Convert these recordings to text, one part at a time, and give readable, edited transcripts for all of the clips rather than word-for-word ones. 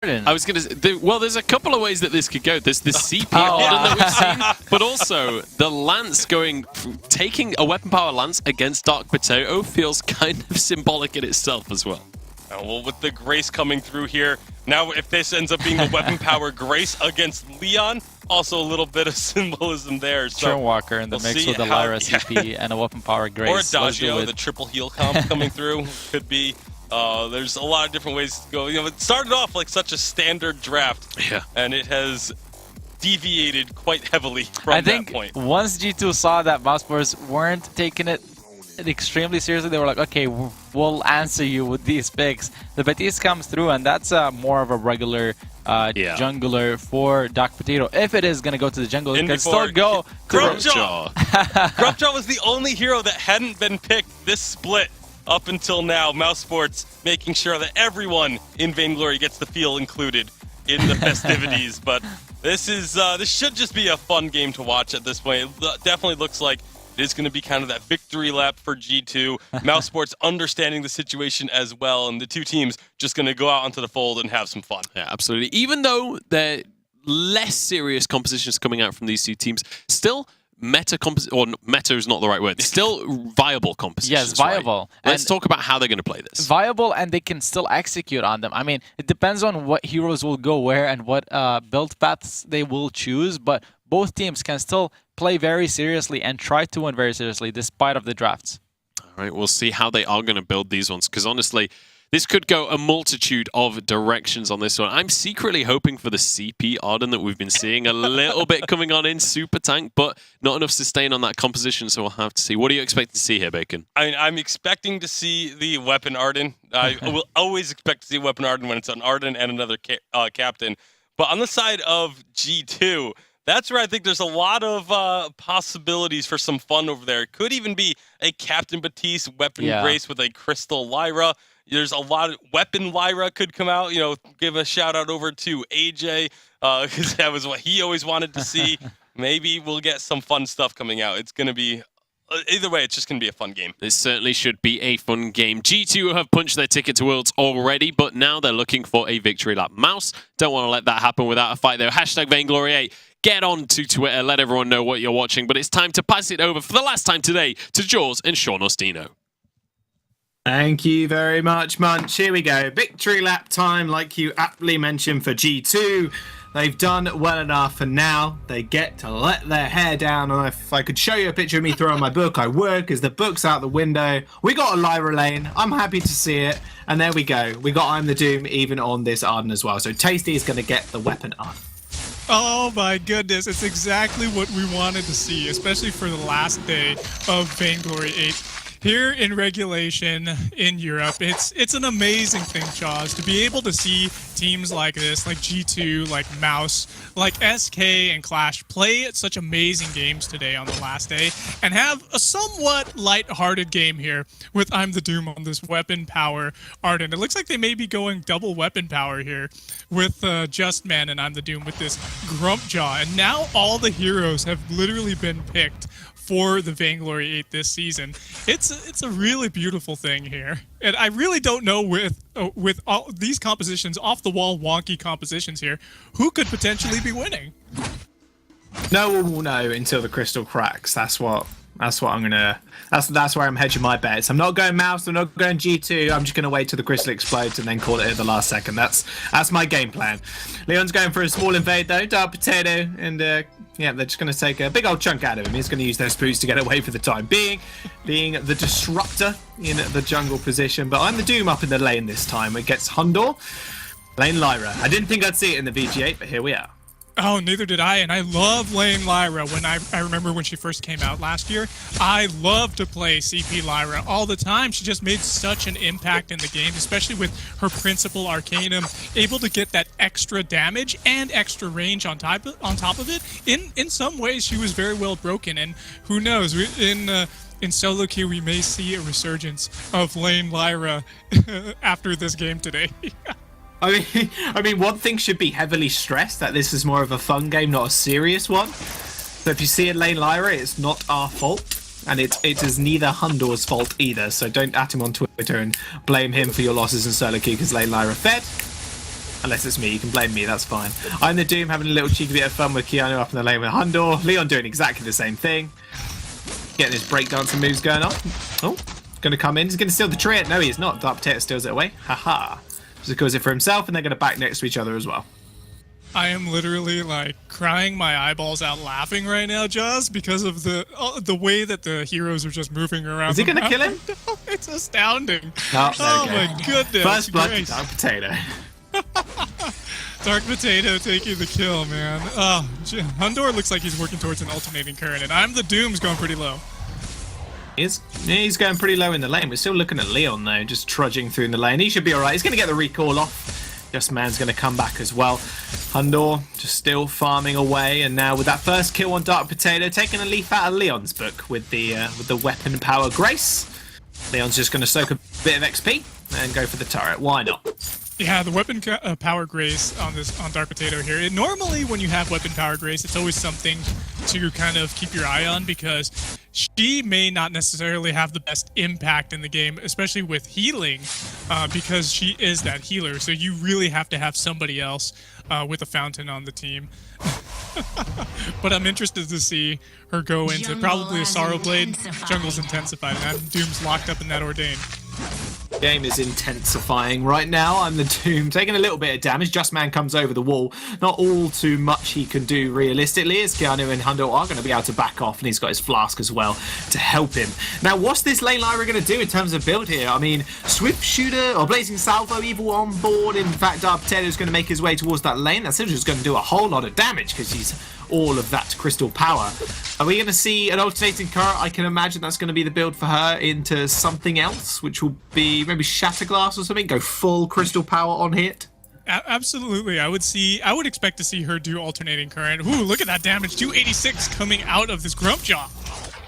I was going to. Well, there's a couple of ways that this could go. There's the CP Arden that we've seen, but also the Lance taking a weapon power Lance against Dark Potato feels kind of symbolic in itself as well. Well, with the Grace coming through here, now if this ends up being the weapon power Grace against Leon, also a little bit of symbolism there. So Walker in the mix with the Lyra CP and a weapon power Grace. Or Adagio, the triple heal comp coming through could be. There's a lot of different ways to go. You know, it started off like such a standard draft, and it has deviated quite heavily from that point. I think once G2 saw that Mousesports weren't taking it extremely seriously, they were like, okay, we'll answer you with these picks. The Batiste comes through, and that's more of a regular jungler for Dark Potato. If it is going to go to the jungle, it can still go to Grumpjaw. Grumpjaw was the only hero that hadn't been picked this split. Up until now, Mousesports making sure that everyone in Vainglory gets the feel included in the festivities. But this should just be a fun game to watch at this point. It definitely looks like it is going to be kind of that victory lap for G2. Mousesports understanding the situation as well, and the two teams just going to go out onto the fold and have some fun. Yeah, absolutely. Even though they're less serious compositions coming out from these two teams, still meta is not the right word. Still viable compositions. Yes, viable. Right? Let's talk about how they're going to play this. Viable, and they can still execute on them. I mean, it depends on what heroes will go where and what build paths they will choose, but both teams can still play very seriously and try to win very seriously despite of the drafts. All right, we'll see how they are going to build these ones, because honestly, this could go a multitude of directions on this one. I'm secretly hoping for the CP Arden that we've been seeing a little bit coming on in Super Tank, but not enough sustain on that composition, so we'll have to see. What do you expect to see here, Bacon? I mean, I'm expecting to see the weapon Arden. I will always expect to see weapon Arden when it's an Arden and another captain. But on the side of G2, that's where I think there's a lot of possibilities for some fun over there. It could even be a Captain Batiste weapon Grace with a Crystal Lyra. There's a lot of weapon Lyra could come out. You know, give a shout out over to AJ because that was what he always wanted to see. Maybe we'll get some fun stuff coming out. It's going to be either way. It's just going to be a fun game. This certainly should be a fun game. G2 have punched their ticket to Worlds already, but now they're looking for a victory lap. Mouse don't want to let that happen without a fight though. Hashtag Vainglory 8. Get on to Twitter. Let everyone know what you're watching. But it's time to pass it over for the last time today to Jaws and Sean Ostino. Thank you very much, Munch. Here we go. Victory lap time, like you aptly mentioned, for G2. They've done well enough, and now they get to let their hair down. And if I could show you a picture of me throwing my book, I would, because the book's out the window. We got a Lyra lane. I'm happy to see it. And there we go. We got I'm the Doom even on this Arden as well. So Tasty is going to get the weapon Arden. Oh my goodness, it's exactly what we wanted to see, especially for the last day of Vainglory 8. Here in regulation in Europe, it's an amazing thing, Jaws, to be able to see teams like this, like G2, like Mouse, like SK and Clash play such amazing games today on the last day and have a somewhat light-hearted game here with I'm the Doom on this weapon power Arden. It looks like they may be going double weapon power here with Just Man and I'm the Doom with this Grumpjaw. And now all the heroes have literally been picked for the Vainglory 8 this season. It's a really beautiful thing here. And I really don't know with all these compositions, off-the-wall wonky compositions here, who could potentially be winning. No one will know until the crystal cracks. That's what I'm gonna. That's where I'm hedging my bets. I'm not going Mouse. I'm not going G2. I'm just gonna wait till the crystal explodes and then call it at the last second. That's my game plan. Leon's going for a small invade though. Dark Potato, and yeah, they're just gonna take a big old chunk out of him. He's gonna use those boots to get away for the time being the disruptor in the jungle position. But I'm the Doom up in the lane this time against Hundor. Lane Lyra. I didn't think I'd see it in the VG8, but here we are. Oh, neither did I, and I love Lane Lyra. When I remember when she first came out last year, I loved to play CP Lyra all the time. She just made such an impact in the game, especially with her Principal Arcanum, able to get that extra damage and extra range on top of it. In some ways, she was very well broken, and who knows, in solo queue, we may see a resurgence of Lane Lyra after this game today. I mean, one thing should be heavily stressed, that this is more of a fun game, not a serious one. So if you see a Lane Lyra, it's not our fault, and it is neither Hundor's fault either. So don't at him on Twitter and blame him for your losses in solo queue because Lane Lyra fed. Unless it's me, you can blame me, that's fine. I'm the Doom having a little cheeky bit of fun with Keanu up in the lane with Hundor. Leon doing exactly the same thing. Getting his breakdancing moves going on. Oh, going to come in. He's going to steal the trait. No, he is not. Dark Potato steals it away. Haha. Secures it for himself, and they're going to back next to each other as well. I am literally like crying my eyeballs out laughing right now, Jaws, because of the way that the heroes are just moving around. Is he going to kill him? It's astounding. Oh, my goodness. First blood Great. to Dark Potato. Dark Potato taking the kill, man. Oh, Hundor looks like he's working towards an alternating current, and I'm the Doom's going pretty low. He's going pretty low in the lane. We're still looking at Leon, though, just trudging through in the lane. He should be all right. He's going to get the recall off. Just Man's going to come back as well. Hundor just still farming away, and now with that first kill on Dark Potato, taking a leaf out of Leon's book with the weapon power Grace. Leon's just going to soak a bit of XP and go for the turret. Why not? Yeah, the weapon power Grace on Dark Potato here. Normally, when you have weapon power Grace, it's always something to kind of keep your eye on because she may not necessarily have the best impact in the game, especially with healing, because she is that healer. So you really have to have somebody else with a fountain on the team. But I'm interested to see her go into probably a Sorrow Blade. Jungle's intensified, and Doom's locked up in that Ordain. Game is intensifying right now. I'm the Doom taking a little bit of damage. Just Man comes over the wall. Not all too much he can do realistically, as Keanu and Hundo are going to be able to back off, and he's got his flask as well to help him. Now, what's this lane Lyra going to do in terms of build here? I mean, Swift Shooter or Blazing Salvo Evil on board. In fact, Dark Potato is going to make his way towards that lane. That's just going to do a whole lot of damage because he's all of that crystal power. Are we going to see an alternating current? I can imagine that's going to be the build for her into something else, which will be maybe Shatterglass or something. Go full crystal power on hit. Absolutely. I would expect to see her do alternating current. Ooh, look at that damage. 286 coming out of this Grumpjaw.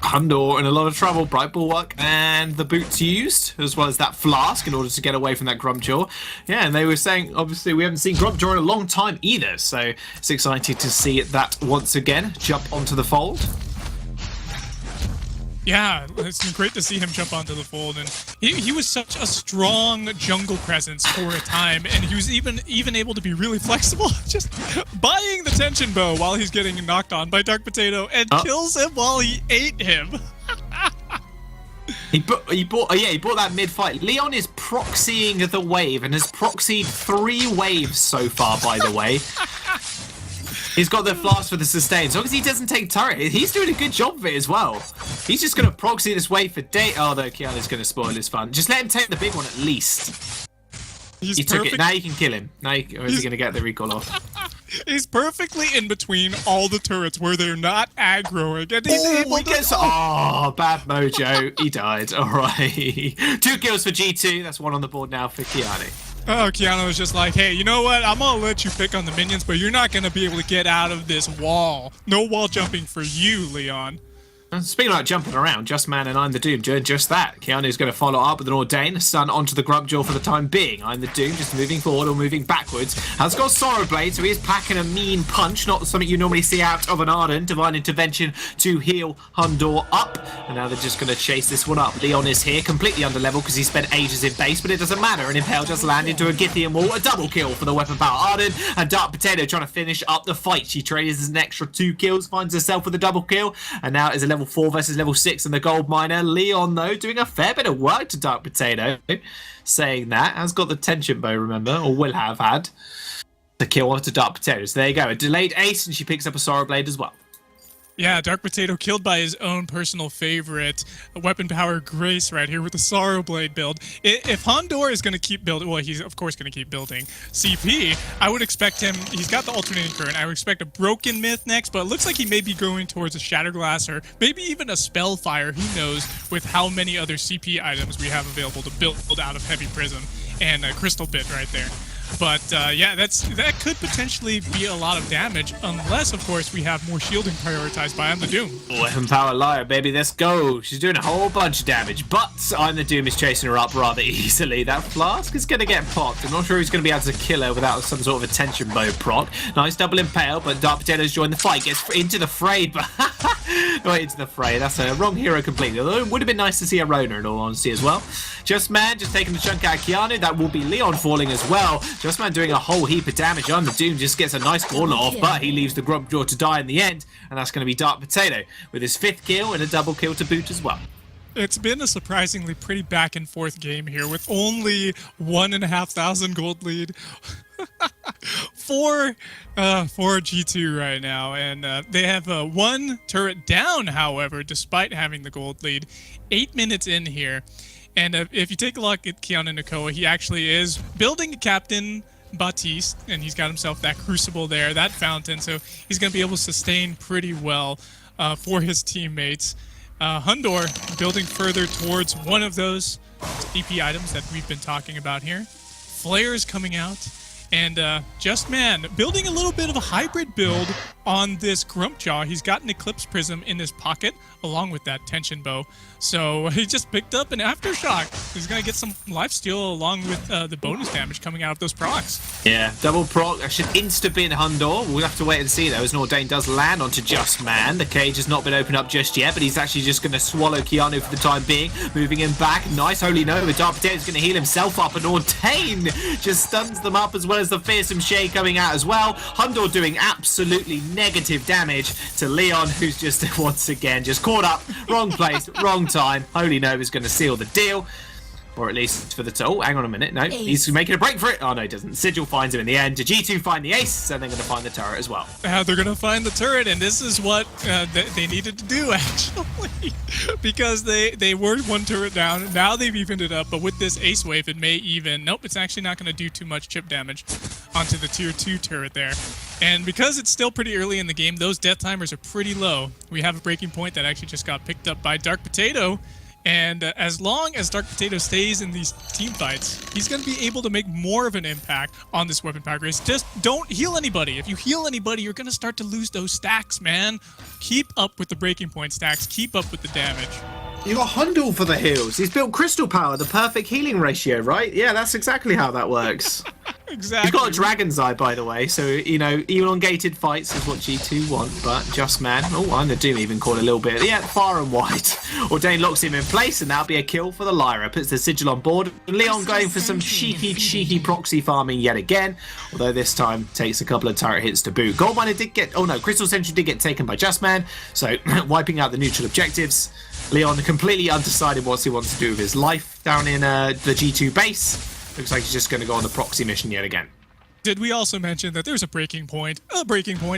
Hundor in a lot of trouble. Bright Bulwark and the boots used, as well as that flask in order to get away from that Grumpjaw. Yeah, and they were saying, obviously, we haven't seen Grumpjaw in a long time either, so it's exciting to see that once again jump onto the fold. Yeah, it's been great to see him jump onto the fold, and he was such a strong jungle presence for a time, and he was even able to be really flexible, just buying the tension bow while he's getting knocked on by Dark Potato, and kills him while he ate him. He bought that mid-fight. Leon is proxying the wave, and has proxied 3 waves so far, by the way. He's got the flask for the sustain. As long as he doesn't take turret, he's doing a good job of it as well. He's just going to proxy this wave for day. Oh, no, Keanu's going to spoil his fun. Just let him take the big one at least. He took it. Now you can kill him. Now he's going to get the recall off. He's perfectly in between all the turrets where they're not aggroing. And he's able to... Oh, bad mojo. He died. All right. 2 kills for G2. That's 1 on the board now for Keanu. Oh, Keanu was just like, hey, you know what? I'm going to let you pick on the minions, but you're not going to be able to get out of this wall. No wall jumping for you, Leon. Speaking about jumping around, Just Man and I'm the Doom doing just that. Keanu's going to follow up with an Ordain, Sun onto the Grumpjaw for the time being. I'm the Doom just moving forward or moving backwards. Has got Sorrow Blade, so he is packing a mean punch, not something you normally see out of an Arden. Divine Intervention to heal Hundor up. And now they're just going to chase this one up. Leon is here, completely under level because he spent ages in base, but it doesn't matter. An Impale just landed into a Githian wall. A double kill for the weapon power Arden. And Dark Potato trying to finish up the fight. She trades an extra 2 kills, finds herself with a double kill. And now it's a level 4 versus level 6 in the gold miner. Leon, though, doing a fair bit of work to Dark Potato. Saying that, has got the tension bow, remember, or will have had the kill onto Dark Potato. So there you go, a delayed ace, and she picks up a Sorrow Blade as well. Yeah, Dark Potato killed by his own personal favorite, weapon power Grace right here with the Sorrow Blade build. If Hundor is going to keep building, well, he's of course going to keep building CP, I would expect him, he's got the alternating current, I would expect a Broken Myth next, but it looks like he may be going towards a Shatterglass or maybe even a Spellfire, who knows, with how many other CP items we have available to build out of Heavy Prism and a Crystal Bit right there. But yeah, that could potentially be a lot of damage, unless, of course, we have more shielding prioritized by I'm the Doom. Weapon power Lyra, baby, let's go. She's doing a whole bunch of damage, but I'm the Doom is chasing her up rather easily. That flask is going to get popped. I'm not sure he's going to be able to kill her without some sort of a tension bow proc. Nice double impale, but Dark Potato's joined the fight, gets into the fray, but not into the fray. That's a wrong hero completely. Although it would have been nice to see a Rona, in all honesty, as well. Just Man, just taking the chunk out of Keanu. That will be Leon falling as well. Just Man doing a whole heap of damage on the Doom, just gets a nice corner off, but he leaves the Grumpjaw to die in the end, and that's going to be Dark Potato with his 5th kill and a double kill to boot as well. It's been a surprisingly pretty back and forth game here with only 1,500 gold lead for G2 right now, and they have one turret down, however, despite having the gold lead. 8 minutes in here, and if you take a look at Keanu Nakoa, he actually is building a Captain Baptiste, and he's got himself that Crucible there, that Fountain, so he's going to be able to sustain pretty well for his teammates. Hundor building further towards one of those EP items that we've been talking about here. Flares coming out, and Just Man building a little bit of a hybrid build on this Grumpjaw. He's got an Eclipse Prism in his pocket along with that Tension Bow. So he just picked up an Aftershock. He's going to get some lifesteal along with the bonus damage coming out of those procs. Yeah, double proc. I should insta-bin Hundor. We'll have to wait and see, though, as Nordain does land onto Just Man. The cage has not been opened up just yet, but he's actually just going to swallow Keanu for the time being. Moving him back. Nice Holy Nova. Dark Potato's going to heal himself up, and Nordain just stuns them up, as well as the Fearsome Shade coming out as well. Hundor doing absolutely negative damage to Leon, who's just once again just caught up. Wrong place, wrong time. Holy Nova's going to seal the deal. Or at least for the... Oh, hang on a minute. No, he's making a break for it. Oh, no, he doesn't. Sigil finds him in the end. G2 find the ace, and they're going to find the turret as well. They're going to find the turret, and this is what they needed to do, actually. Because they were one turret down. Now they've evened it up, but with this ace wave, it may even... Nope, it's actually not going to do too much chip damage onto the tier 2 turret there. And because it's still pretty early in the game, those death timers are pretty low. We have a breaking point that actually just got picked up by Dark Potato. And as long as Dark Potato stays in these team fights, he's going to be able to make more of an impact on this weapon power grace. Just don't heal anybody. If you heal anybody, you're going to start to lose those stacks, man. Keep up with the breaking point stacks. Keep up with the damage. You got Hundor for the heals. He's built Crystal Power, the perfect healing ratio, right? Yeah, that's exactly how that works. Exactly. He's got a Dragon's Eye, by the way, so, you know, elongated fights is what G2 want, but Just Man, oh, I'm the Doom even caught a little bit. Yeah, far and wide. Ordain locks him in place, and that'll be a kill for the Lyra. Puts the Sigil on board. Leon going for some cheeky proxy farming yet again, although this time takes a couple of turret hits to boot. Goldminer did get, oh no, Crystal Sentry did get taken by Just Man, so wiping out the neutral objectives. Leon completely undecided what he wants to do with his life down in the G2 base. Looks like he's just going to go on the proxy mission yet again. Did we also mention that there's a breaking point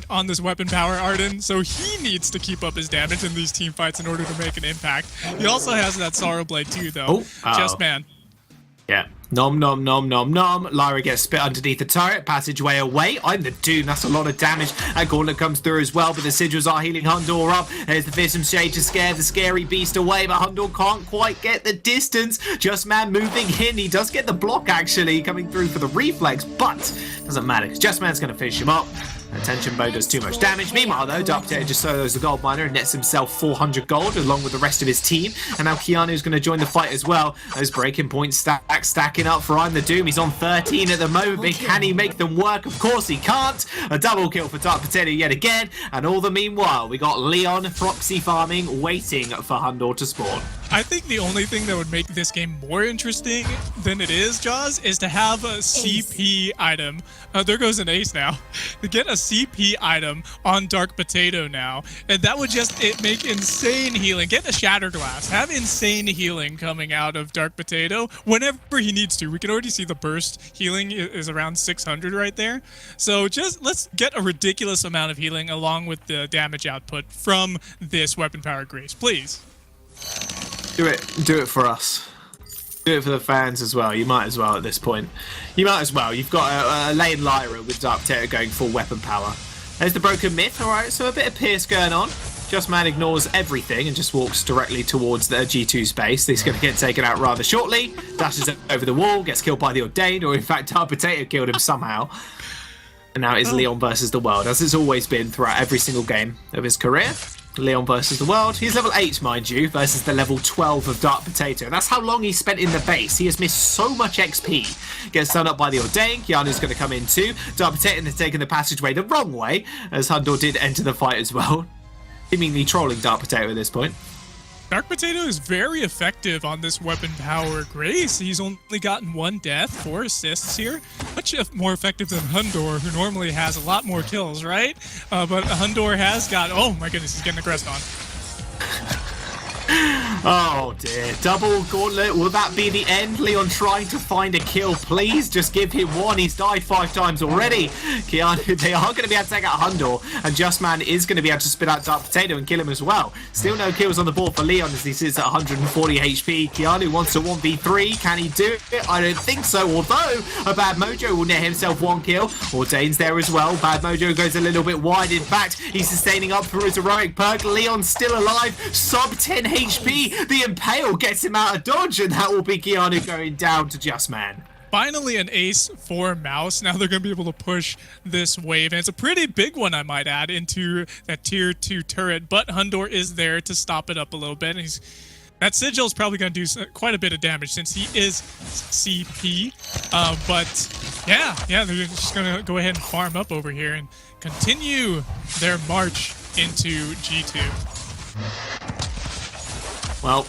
on this weapon power, Arden? So he needs to keep up his damage in these team fights in order to make an impact. He also has that Sorrow Blade too, though. Just Man. Yeah. Nom nom nom nom nom. Lyra gets spit underneath the turret. Passageway away. I'm the Doom. That's a lot of damage. And Gauntlet comes through as well, but the Sigils are healing Hundor up. There's the Fearsome Shade to scare the scary beast away, but Hundor can't quite get the distance. Just Man moving in. He does get the block, actually, coming through for the reflex, but doesn't matter, because Just Man's going to finish him up. Tension Bow does too much damage. Meanwhile, though, Dark Potato just solos the gold miner and nets himself 400 gold along with the rest of his team. And now Keanu's going to join the fight as well. Those breaking points stacking up for I'm the Doom. He's on 13 at the moment. But can he make them work? Of course he can't. A double kill for Dark Potato yet again. And all the meanwhile, we got Leon proxy farming, waiting for Hundor to spawn. I think the only thing that would make this game more interesting than it is, Jaws, is to have a CP item. There goes an ace now. To get a CP item on Dark Potato now, and that would just make insane healing. Get a Shatter Glass. Have insane healing coming out of Dark Potato whenever he needs to. We can already see the burst healing is around 600 right there. So just let's get a ridiculous amount of healing along with the damage output from this weapon power grace, please. Do it for us. Do it for the fans as well. You might as well at this point. You might as well. You've got a lane Lyra with Dark Potato going full weapon power. There's the Broken Myth. Alright, so a bit of Pierce going on. Just Man ignores everything and just walks directly towards the G2 space. He's going to get taken out rather shortly. Dashes over the wall, gets killed by the Ordained, or in fact Dark Potato killed him somehow. And now it's Leon versus the world, as it's always been throughout every single game of his career. Leon versus the world. He's level 8, mind you, versus the level 12 of Dark Potato. That's how long he spent in the base. He has missed so much XP. Gets done up by the Ordained. Keanu's going to come in too. Dark Potato has taken the passageway the wrong way, as Hundor did enter the fight as well. Seemingly trolling Dark Potato at this point. Dark Potato is very effective on this weapon power Grace. He's only gotten 1 death, 4 assists here. Much more effective than Hundor, who normally has a lot more kills, right? But Hundor has got... Oh my goodness, he's getting aggressed on. Oh dear. Double gauntlet. Will that be the end? Leon trying to find a kill. Please just give him 1. He's died 5 times already. Keanu, they are going to be able to take out Hundor. And Justman is going to be able to spit out Dark Potato and kill him as well. Still no kills on the board for Leon as he sits at 140 HP. Keanu wants to 1v3. Can he do it? I don't think so. Although a Bad Mojo will net himself 1 kill. Ordain's there as well. Bad Mojo goes a little bit wide. In fact, he's sustaining up through his heroic perk. Leon's still alive. Sub 10 HP. The Impale gets him out of dodge, and that will be Keanu going down to Justman. Finally an ace for Mouse. Now they're going to be able to push this wave, and it's a pretty big one, I might add, into that tier 2 turret, but Hundor is there to stop it up a little bit, and that Sigil is probably going to do quite a bit of damage since he is CP, but yeah, they're just going to go ahead and farm up over here and continue their march into G2. Well,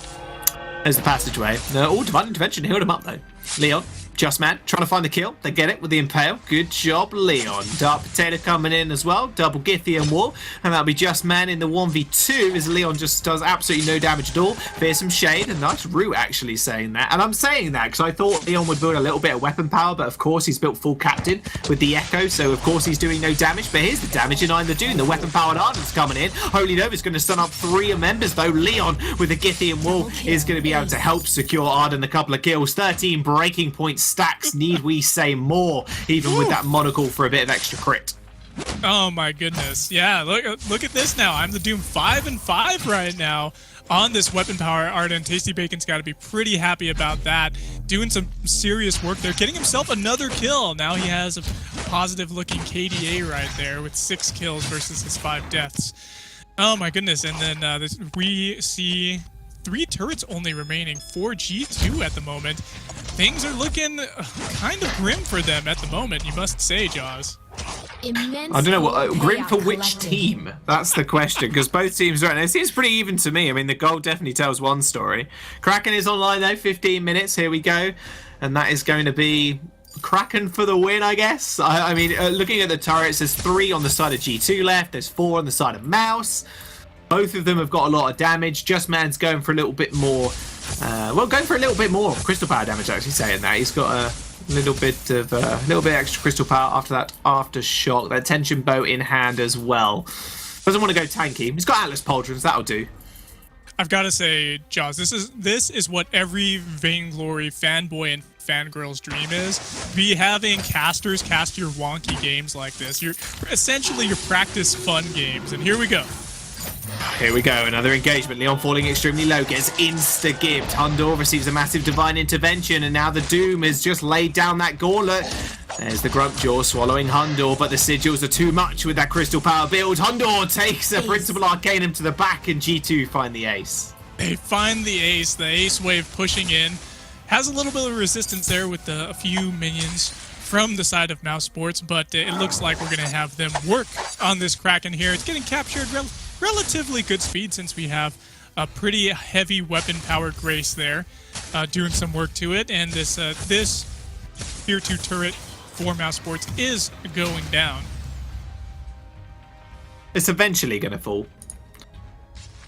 there's the passageway. Divine Intervention healed him up, though. Leon, Justman, trying to find the kill. They get it with the Impale. Good job, Leon. Dark Potato coming in as well. Double Githian Wall. And that'll be Justman in the 1v2 as Leon just does absolutely no damage at all. Fearsome Shade. A nice root, actually, saying that. And I'm saying that because I thought Leon would build a little bit of weapon power, but of course he's built full Captain with the Echo, so of course he's doing no damage. But here's the damage in Iron the Dune. The weapon powered Arden's coming in. Holy Nova's going to stun up 3 members, though. Leon with the Githian Wall is going to be able to help secure Arden a couple of kills. 13 breaking points stacks, need we say more, even with that monocle for a bit of extra crit. Oh my goodness. Yeah, look at this now. I'm the Doom 5-5 right now on this weapon power. Arden, Tasty Bacon's got to be pretty happy about that. Doing some serious work there, getting himself another kill. Now he has a positive looking KDA right there with 6 kills versus his 5 deaths. Oh my goodness. And then we see 3 turrets only remaining for G2 at the moment. Things are looking kind of grim for them at the moment, you must say, Jaws. I don't know what grim for which team. That's the question, because both teams are right now. It seems pretty even to me. I mean, the gold definitely tells one story. Kraken is online though. 15 minutes. Here we go, and that is going to be Kraken for the win, I guess. I mean, looking at the turrets, there's 3 on the side of G2 left. There's 4 on the side of Mouse. Both of them have got a lot of damage. Justman's going for a little bit more. Going for a little bit more crystal power damage. Actually, saying that he's got a little bit extra crystal power after that aftershock. That tension bow in hand as well. Doesn't want to go tanky. He's got Atlas Pauldrons. That'll do. I've got to say, Jaws, this is what every Vainglory fanboy and fangirl's dream is. Be having casters cast your wonky games like this. Essentially your practice fun games, and here we go. Here we go, another engagement. Leon falling extremely low, gets insta-gibbed. Hundor receives a massive divine intervention, and now the Doom has just laid down that gauntlet. There's the Grumpjaw swallowing Hundor, but the sigils are too much with that crystal power build. Hundor takes a Principal Arcanum to the back, and G2 find the ace. They find the ace wave pushing in. Has a little bit of resistance there with a few minions from the side of Mousesports, but it looks like we're going to have them work on this Kraken here. It's getting captured relatively good speed since we have a pretty heavy weapon-powered Grace there doing some work to it, and this tier 2 turret for Mousesports is going down. It's eventually going to fall.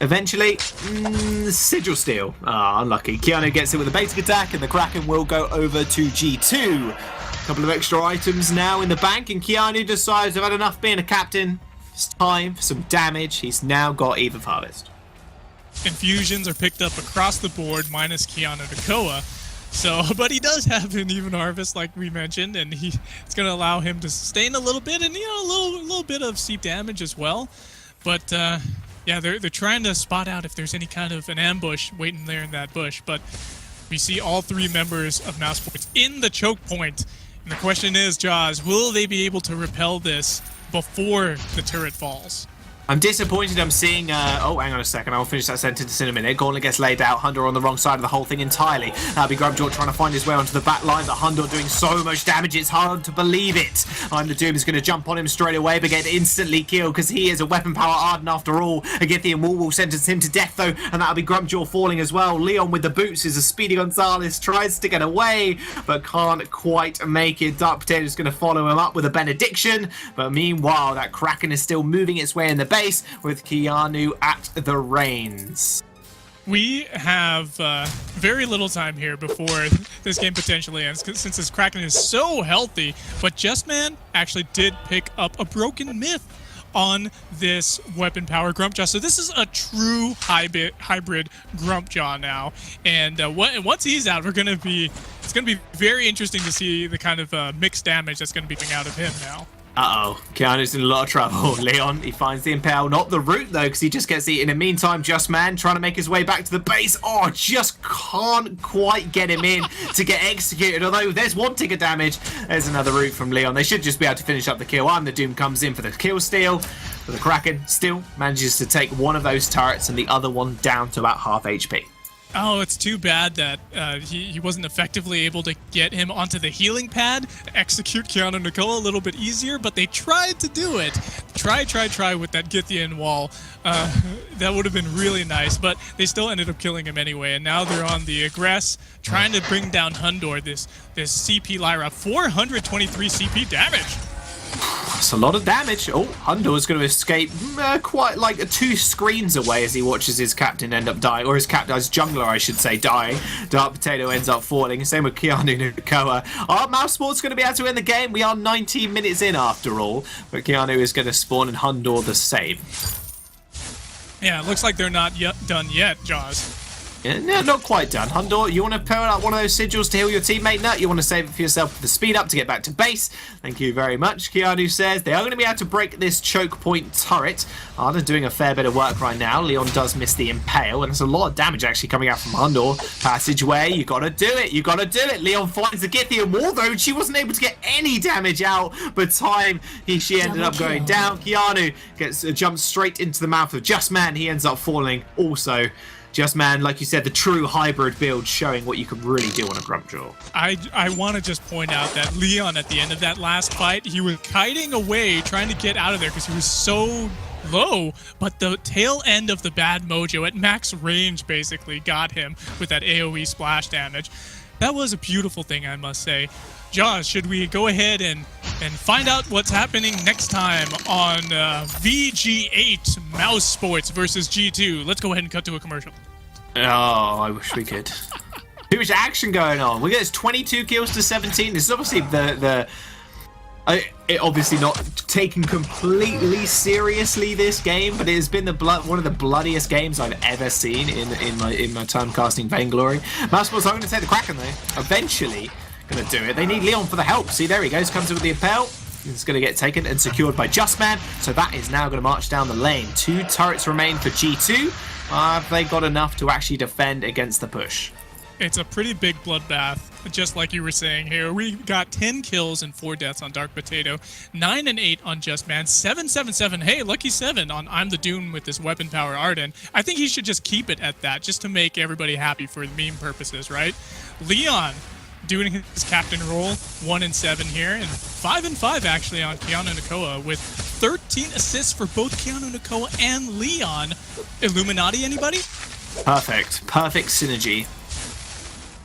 Eventually, Sigil Steel. Unlucky. Keanu gets it with a basic attack, and the Kraken will go over to G2. A couple of extra items now in the bank, and Keanu decides I've had enough being a captain. It's time for some damage. He's now got Eve of Harvest. Infusions are picked up across the board, minus Keanu Nakoa. So, but he does have an even harvest, like we mentioned, and it's going to allow him to sustain a little bit, and a little bit of seep damage as well. But yeah, they're trying to spot out if there's any kind of an ambush waiting there in that bush. But we see all 3 members of Mousesports in the choke point, and the question is, Jaws, will they be able to repel this before the turret falls? I'm disappointed I'm seeing, oh, hang on a second, I'll finish that sentence in a minute. Gauntlet gets laid out, Hundor on the wrong side of the whole thing entirely. That'll be Grubjaw trying to find his way onto the back line, but Hundor doing so much damage, it's hard to believe it. I'm the Doom is going to jump on him straight away, but get instantly killed, because he is a weapon power Arden after all. Agythian Wall will sentence him to death, though, and that'll be Grubjaw falling as well. Leon with the boots is a Speedy Gonzalez, tries to get away, but can't quite make it. Dark Potato is going to follow him up with a benediction, but meanwhile, that Kraken is still moving its way in the base, with Keanu at the reins. We have very little time here before this game potentially ends, since this Kraken is so healthy. But Justman actually did pick up a broken myth on this weapon power Grumpjaw. So this is a true hybrid Grumpjaw now. And once he's out, it's going to be very interesting to see the kind of mixed damage that's going to be coming out of him now. Uh-oh, Keanu's in a lot of trouble. Leon, he finds the Impale, not the root though, because he just gets eaten. In the meantime, Justman trying to make his way back to the base. Oh, just can't quite get him in to get executed, although there's one tick of damage. There's another root from Leon. They should just be able to finish up the kill. I'm the Doom comes in for the kill steal, but the Kraken still manages to take one of those turrets and the other one down to about half HP. Oh, it's too bad that he wasn't effectively able to get him onto the healing pad, execute Keanu Nicole a little bit easier, but they tried to do it. Try with that Gythian wall. That would have been really nice, but they still ended up killing him anyway, and now they're on the aggress, trying to bring down Hundor, this CP Lyra. 423 CP damage. That's a lot of damage. Oh, Hundor is going to escape quite like 2 screens away as he watches his captain end up dying, or his jungler, I should say, dying. Dark Potato ends up falling. Same with Keanu Nukoa. Are Mousesports going to be able to win the game? We are 19 minutes in after all, but Keanu is going to spawn and Hundor the same. Yeah, it looks like they're not done yet, Jaws. Yeah, no, not quite done. Hundor, you want to pull out one of those sigils to heal your teammate? No, you want to save it for yourself for the speed up to get back to base. Thank you very much. Keanu says they are going to be able to break this choke point turret. Arda doing a fair bit of work right now. Leon does miss the Impale, and there's a lot of damage actually coming out from Hundor. Passageway, you got to do it. You got to do it. Leon finds the Gythian wall, though, and she wasn't able to get any damage out. But she ended up going down. Keanu jumps straight into the mouth of Justman. He ends up falling also. Justman, like you said, the true hybrid build, showing what you can really do on a Grumpjaw. I want to just point out that Leon, at the end of that last fight, he was kiting away, trying to get out of there because he was so low, but the tail end of the bad mojo at max range basically got him with that AoE splash damage. That was a beautiful thing, I must say. Josh, should we go ahead and find out what's happening next time on VG8 Mousesports versus G2? Let's go ahead and cut to a commercial. Oh, I wish we could. Too much action going on. We get 22 kills to 17. This is obviously it obviously not taken completely seriously this game, but it has been one of the bloodiest games I've ever seen in my time casting Vainglory. Mousesports are going to take the Kraken though. Eventually going to do it. They need Leon for the help. See, there he goes. Comes in with the Impale. It's going to get taken and secured by Justman. So that is now going to march down the lane. 2 turrets remain for G2. Have they got enough to actually defend against the push? It's a pretty big bloodbath, just like you were saying here. We got 10 kills and 4 deaths on Dark Potato, 9 and 8 on Justman, 7-7-7. Hey, lucky 7 on I'm the Doom with this weapon power Arden. I think he should just keep it at that, just to make everybody happy for meme purposes, right? Leon doing his captain role, 1 and 7 here, and 5 and 5 actually on Keanu Nicole, with 13 assists for both Keanu Nicole and Leon. Illuminati, anybody? Perfect synergy.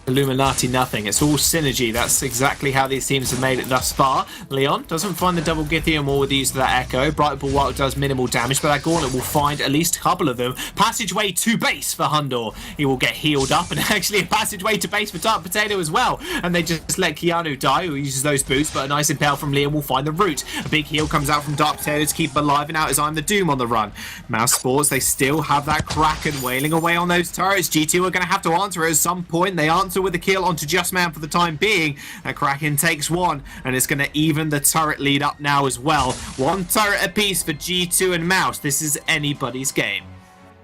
Illuminati nothing. It's all synergy. That's exactly how these teams have made it thus far. Leon doesn't find the double Gythian wall with the use of that Echo. Bright Bulwark does minimal damage, but that Gauntlet will find at least a couple of them. Passageway to base for Hundor. He will get healed up, and actually a passageway to base for Dark Potato as well. And they just let Keanu die, who uses those boots, but a nice Impale from Leon will find the root. A big heal comes out from Dark Potato to keep him alive, and out is I'm the Doom on the run. Mousesports, they still have that Kraken wailing away on those turrets. G2 are going to have to answer it at some point. They answer with a kill onto Justman for the time being. That Kraken takes 1, and it's going to even the turret lead up now as well. 1 turret apiece for G2 and Mouse. This is anybody's game.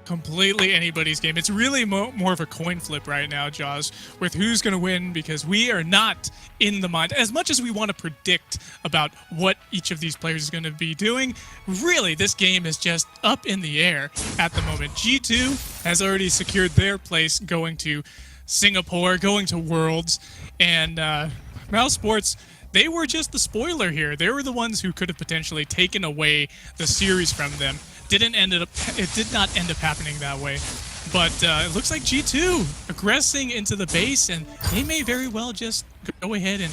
completely anybody's game. It's really more of a coin flip right now, Jaws, with who's going to win, because we are not in the mind. As much as we want to predict about what each of these players is going to be doing, really, this game is just up in the air at the moment. G2 has already secured their place going to Singapore, going to Worlds, and Mousesports, they were just the spoiler here. They were the ones who could have potentially taken away the series from them. It did not end up happening that way. But it looks like G2 aggressing into the base, and they may very well just go ahead and...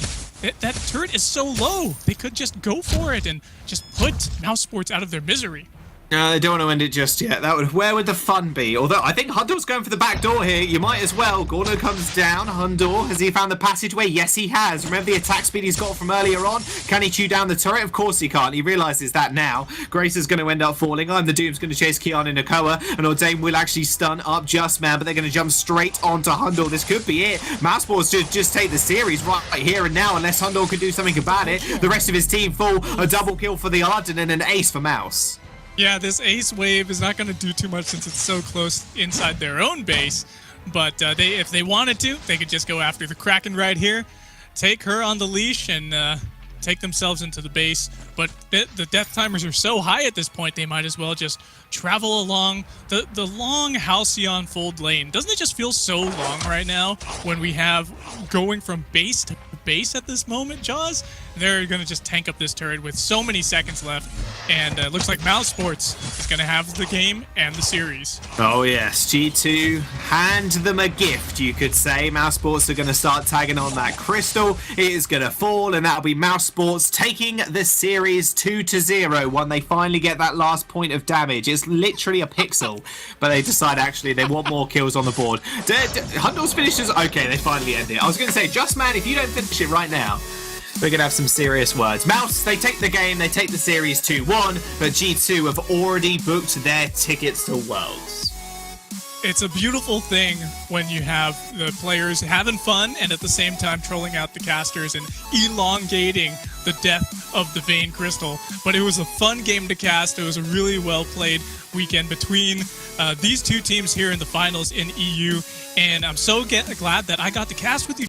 That turret is so low. They could just go for it and just put Mousesports out of their misery. No, they don't want to end it just yet. Where would the fun be? Although I think Hundor's going for the back door here. You might as well. Gordo comes down. Hundor, has he found the passageway? Yes, he has. Remember the attack speed he's got from earlier on? Can he chew down the turret? Of course he can't. He realizes that now. Grace is going to end up falling. I'm the Doom's going to chase Kian and Nakoa, and Ordain will actually stun up Just Man, but they're going to jump straight onto Hundor. This could be it. Mousesports should just take the series right here and now, unless Hundor can do something about it. The rest of his team fall. A double kill for the Arden and an ace for Mouse. Yeah, this ace wave is not going to do too much since it's so close inside their own base. But if they wanted to, they could just go after the Kraken right here, take her on the leash, and take themselves into the base. But the death timers are so high at this point, they might as well just travel along the long Halcyon fold lane. Doesn't it just feel so long right now when we have going from base to base at this moment, Jaws? They're going to just tank up this turret with so many seconds left, and it looks like Mousesports is going to have the game and the series. Oh yes, G2, hand them a gift, you could say. Mousesports are going to start tagging on that crystal. It is going to fall, and that'll be Mousesports taking the series 2-0 when they finally get that last point of damage. It's literally a pixel, but they decide actually they want more kills on the board. Hundor's finishes, okay, they finally end it. I was going to say, Just Man, if you don't finish it right now, we're going to have some serious words. Mouse, they take the game, they take the series 2-1, but G2 have already booked their tickets to Worlds. It's a beautiful thing when you have the players having fun and at the same time trolling out the casters and elongating the death of the Vayne Crystal. But it was a fun game to cast. It was a really well-played weekend between these two teams here in the finals in EU, and I'm so glad that I got to cast with you.